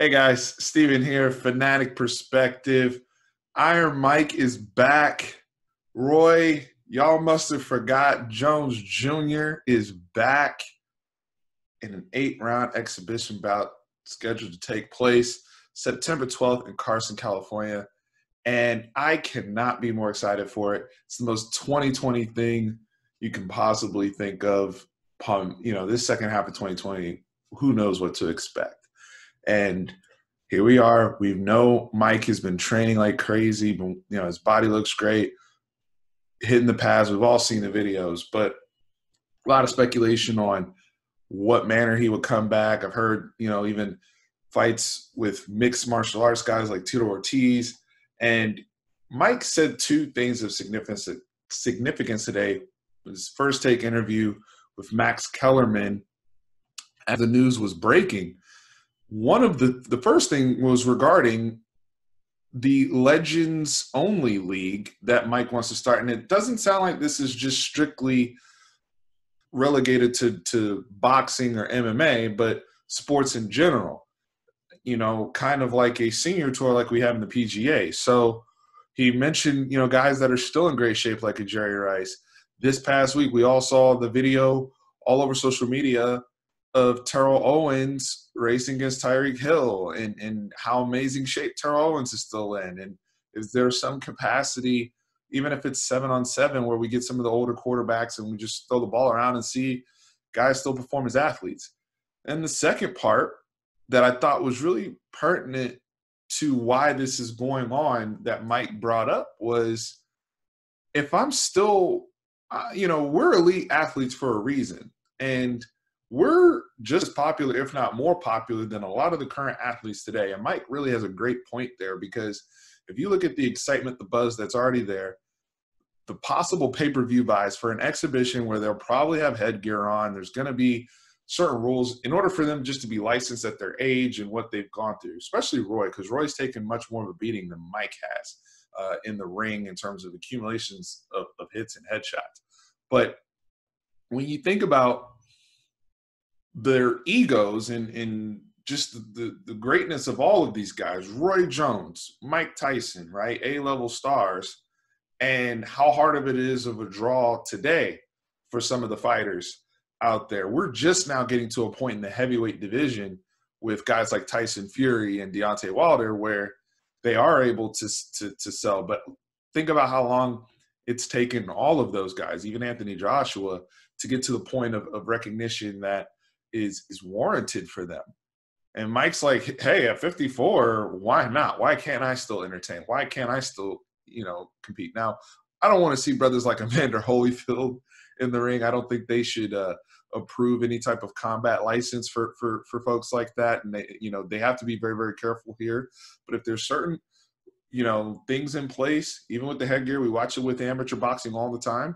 Hey guys, Steven here, Fanatic Perspective. Iron Mike is back. Roy, y'all must have forgot Jones Jr. is back in an 8-round exhibition bout scheduled to take place September 12th in Carson, California. And I cannot be more excited for it. It's the most 2020 thing you can possibly think of. This second half of 2020, who knows what to expect. And here we are. We know Mike has been training like crazy. But, his body looks great, hitting the pads. We've all seen the videos, but a lot of speculation on what manner he would come back. I've heard, even fights with mixed martial arts guys like Tito Ortiz. And Mike said two things of significance today. His first take interview with Max Kellerman as the news was breaking. One of the first thing was regarding the Legends Only League that Mike wants to start. And it doesn't sound like this is just strictly relegated to boxing or MMA, but sports in general, kind of like a senior tour like we have in the PGA. So he mentioned, guys that are still in great shape like a Jerry Rice. This past week, we all saw the video all over social media of Terrell Owens racing against Tyreek Hill and how amazing shape Terrell Owens is still in. And is there some capacity, even if it's 7-on-7, where we get some of the older quarterbacks and we just throw the ball around and see guys still perform as athletes? And the second part that I thought was really pertinent to why this is going on that Mike brought up was, if I'm still, we're elite athletes for a reason. And we're just as popular, if not more popular, than a lot of the current athletes today. And Mike really has a great point there, because if you look at the excitement, the buzz that's already there, the possible pay-per-view buys for an exhibition where they'll probably have headgear on, there's going to be certain rules in order for them just to be licensed at their age and what they've gone through, especially Roy, because Roy's taken much more of a beating than Mike has in the ring in terms of accumulations of hits and headshots. But when you think about their egos and just the greatness of all of these guys, Roy Jones, Mike Tyson, right, A-level stars, and how hard of it is of a draw today for some of the fighters out there. We're just now getting to a point in the heavyweight division with guys like Tyson Fury and Deontay Wilder where they are able to sell. But think about how long it's taken all of those guys, even Anthony Joshua, to get to the point of recognition that is warranted for them. And Mike's like, hey, at 54, why not? Why can't I still entertain? Why can't I still, compete? Now, I don't want to see brothers like Evander Holyfield in the ring. I don't think they should approve any type of combat license for folks like that. And they have to be very, very careful here. But if there's certain, things in place, even with the headgear, we watch it with amateur boxing all the time.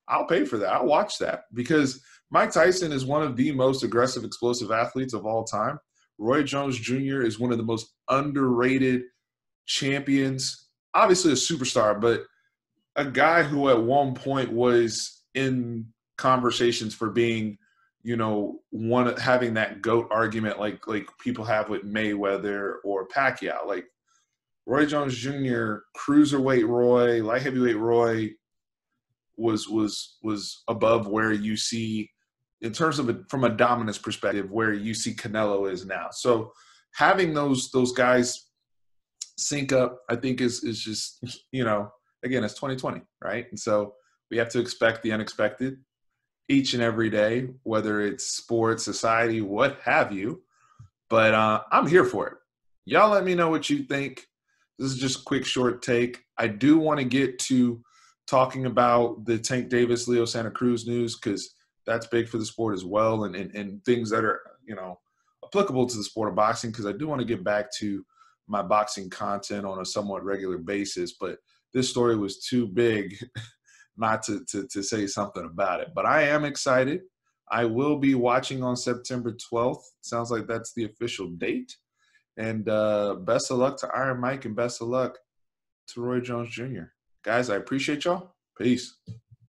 I'll pay for that. I'll watch that, because Mike Tyson is one of the most aggressive, explosive athletes of all time. Roy Jones Jr. is one of the most underrated champions. Obviously a superstar, but a guy who at one point was in conversations for being, having that GOAT argument like people have with Mayweather or Pacquiao. Like Roy Jones Jr., cruiserweight Roy, light heavyweight Roy was above where you see, in terms of from a dominance perspective, where you see Canelo is now. So having those guys sync up, I think is just, again, it's 2020, right? And so we have to expect the unexpected each and every day, whether it's sports, society, what have you. But I'm here for it. Y'all let me know what you think. This is just a quick, short take. I do want to get to talking about the Tank Davis, Leo Santa Cruz news, because that's big for the sport as well, and things that are, applicable to the sport of boxing, because I do want to get back to my boxing content on a somewhat regular basis. But this story was too big not to say something about it. But I am excited. I will be watching on September 12th. Sounds like that's the official date. And best of luck to Iron Mike, and best of luck to Roy Jones Jr. Guys, I appreciate y'all. Peace.